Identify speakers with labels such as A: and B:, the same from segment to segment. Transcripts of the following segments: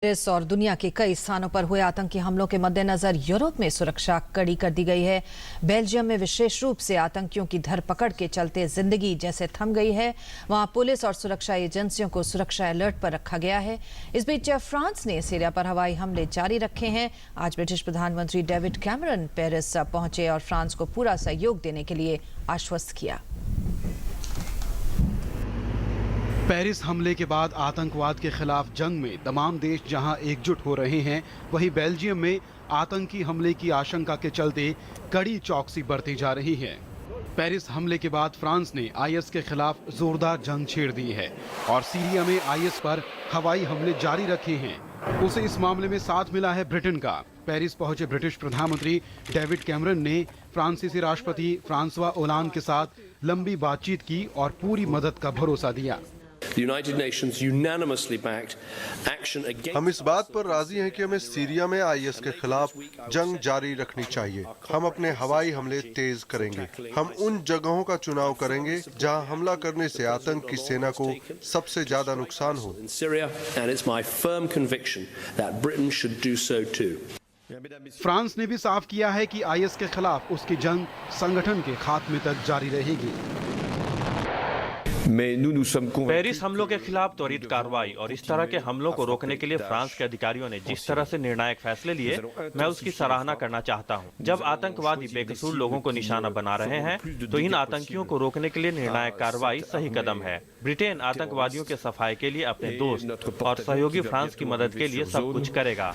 A: Paris और दुनिया के कई स्थानों पर हुए आतंकी हमलों के मद्देनजर यूरोप में सुरक्षा कड़ी कर दी गई है। बेल्जियम में विशेष रूप से आतंकियों की धरपकड़ के चलते जिंदगी जैसे थम गई है। वहां पुलिस और सुरक्षा एजेंसियों को सुरक्षा अलर्ट पर रखा गया है। इस बीच फ्रांस ने सीरिया पर हवाई हमले जारी रखे हैं। आज ब्रिटिश प्रधानमंत्री डेविड कैमरन पेरिस पहुंचे और फ्रांस को पूरा सहयोग देने के लिए आश्वस्त किया।
B: पेरिस हमले के बाद आतंकवाद के खिलाफ जंग में तमाम देश जहां एकजुट हो रहे हैं, वहीं बेल्जियम में आतंकी हमले की आशंका के चलते कड़ी चौकसी बरती जा रही है। पेरिस हमले के बाद फ्रांस ने आईएस के खिलाफ जोरदार जंग छेड़ दी है और सीरिया में आईएस पर हवाई हमले जारी रखे हैं। उसे इस मामले में साथ मिला है ब्रिटेन का। पेरिस पहुंचे ब्रिटिश प्रधानमंत्री डेविड कैमरन ने फ्रांसीसी राष्ट्रपति फ्रांसवा ओलांद के साथ लंबी बातचीत की और पूरी मदद का भरोसा दिया।
C: हम इस बात पर राजी हैं कि हमें सीरिया में आईएस के खिलाफ जंग जारी रखनी चाहिए। हम अपने हवाई हमले तेज करेंगे। हम उन जगहों का चुनाव करेंगे जहां हमला करने से आतंक की सेना को सबसे ज्यादा नुकसान हो।
B: फ्रांस ने भी साफ किया है कि आईएस के खिलाफ उसकी जंग संगठन के खात्मे तक जारी रहेगी।
D: पेरिस हमलों के खिलाफ त्वरित कार्रवाई और इस तरह के हमलों को रोकने के लिए फ्रांस के अधिकारियों ने जिस तरह से निर्णायक फैसले लिए, मैं उसकी सराहना करना चाहता हूं। जब आतंकवादी बेकसूर लोगों को निशाना बना रहे हैं, तो इन आतंकियों को रोकने के लिए निर्णायक कार्रवाई सही कदम है। ब्रिटेन आतंकवादियों के सफाये के लिए अपने दोस्त और सहयोगी फ्रांस की मदद के लिए सब कुछ करेगा।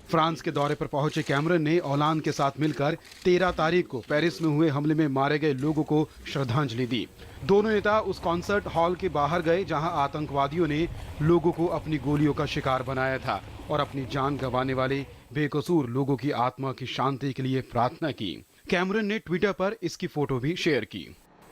B: फ्रांस के दौरे पर पहुंचे कैमरन ने ओलांद के साथ मिलकर 13 तारीख को पेरिस में हुए हमले में मारे गए लोगों को श्रद्धांजलि दी। दोनों नेता उस कॉन्सर्ट हॉल के बाहर गए जहां आतंकवादियों ने लोगों को अपनी गोलियों का शिकार बनाया था और अपनी जान गंवाने वाले बेकसूर लोगों की आत्मा की शांति के लिए प्रार्थना की। कैमरन ने ट्विटर पर इसकी फोटो भी शेयर की।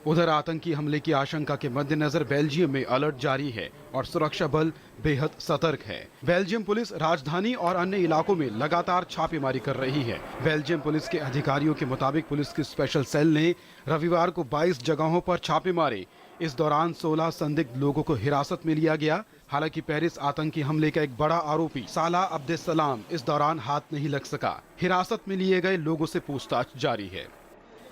B: उधर आतंकी हमले की आशंका के मद्देनजर बेल्जियम में अलर्ट जारी है और सुरक्षा बल बेहद सतर्क है। बेल्जियम पुलिस राजधानी और अन्य इलाकों में लगातार छापेमारी कर रही है। बेल्जियम पुलिस के अधिकारियों के मुताबिक पुलिस की स्पेशल सेल ने रविवार को 22 जगहों पर छापे मारे। इस दौरान 16 संदिग्ध लोगों को हिरासत में लिया गया। हालांकि पेरिस आतंकी हमले का एक बड़ा आरोपी सालाह अब्देसलाम इस दौरान हाथ नहीं लग सका। हिरासत में लिए गए लोगों से पूछताछ जारी है।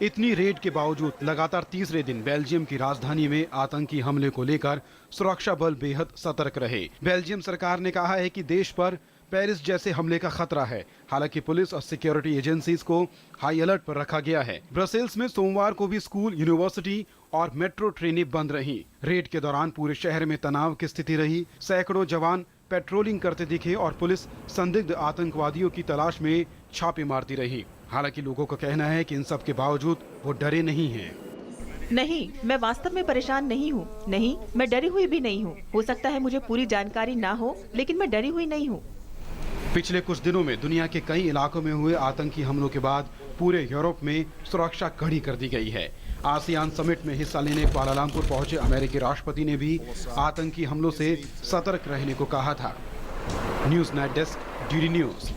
B: इतनी रेड के बावजूद लगातार तीसरे दिन बेल्जियम की राजधानी में आतंकी हमले को लेकर सुरक्षा बल बेहद सतर्क रहे। बेल्जियम सरकार ने कहा है कि देश पर पेरिस जैसे हमले का खतरा है। हालांकि पुलिस और सिक्योरिटी एजेंसीज को हाई अलर्ट पर रखा गया है। ब्रसेल्स में सोमवार को भी स्कूल, यूनिवर्सिटी और मेट्रो ट्रेनें बंद रहीं। रेड के दौरान पूरे शहर में तनाव की स्थिति रही। सैकड़ों जवान पेट्रोलिंग करते दिखे और पुलिस संदिग्ध आतंकवादियों की तलाश में छापे मारती रही। हालांकि लोगों का कहना है कि इन सब के बावजूद वो डरे नहीं हैं।
E: नहीं, मैं वास्तव में परेशान नहीं हूँ। नहीं, मैं डरी हुई भी नहीं हूँ। हो सकता है मुझे पूरी जानकारी ना हो, लेकिन मैं डरी हुई नहीं हूँ।
B: पिछले कुछ दिनों में दुनिया के कई इलाकों में हुए आतंकी हमलों के बाद पूरे यूरोप में सुरक्षा कड़ी कर दी गई है। आसियान समिट में हिस्सा लेने कुआलालंपुर पहुंचे अमेरिकी राष्ट्रपति ने भी आतंकी हमलों से सतर्क रहने को कहा था। News night desk, DD news.